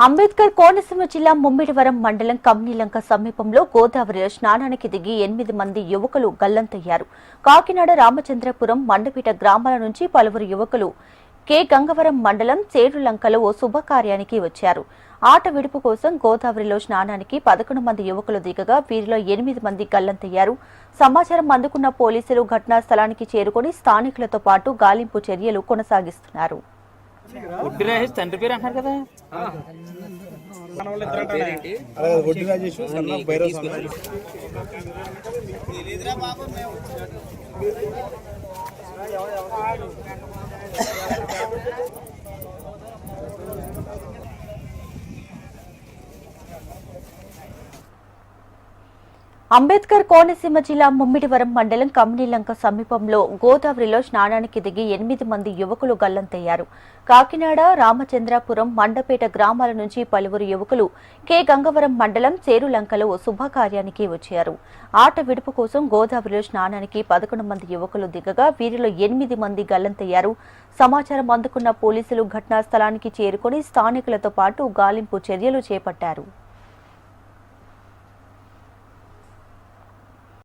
అంబేద్కర్ కోనసీమ జిల్లా ముమ్మిడివరం మండలం కమ్నీలంక సమీపంలో గోదావరిలో స్నానానికి దిగి 8 మంది యువకులు గల్లంతయ్యారు. కాకినాడ రామచంద్రపురం మండపేట గ్రామాల నుంచి పలువురు యువకులు కె గంగవరం మండలం చేరులంకలో ఓ శుభకార్యానికి వచ్చారు. ఆట విడుపు కోసం గోదావరిలో స్నానానికి 11 మంది యువకులు దిగగా వీరిలో 8 మంది గల్లంతయ్యారు. సమాచారం అందుకున్న పోలీసులు ఘటనా స్థలానికి చేరుకుని స్థానికులతో పాటు గాలింపు చర్యలు కొనసాగిస్తున్నారు. అంబేద్కర్ కోనసీమ జిల్లా ముమ్మిడివరం మండలం కమ్నీలంక సమీపంలో గోదావరిలో స్నానానికి దిగి 8 మంది యువకులు గల్లంతయ్యారు. కాకినాడ రామచంద్రపురం మండపేట గ్రామాల నుంచి పలువురు యువకులు కె గంగవరం మండలం చేరులంకలో శుభకార్యానికి వచ్చారు. ఆట విడుపు కోసం గోదావరిలో స్నానానికి 11 మంది యువకులు దిగగా వీరిలో 8 మంది గల్లంతయ్యారు. సమాచారం అందుకున్న పోలీసులు ఘటనా స్థలానికి చేరుకుని స్థానికులతో పాటు గాలింపు చర్యలు చేపట్టారు.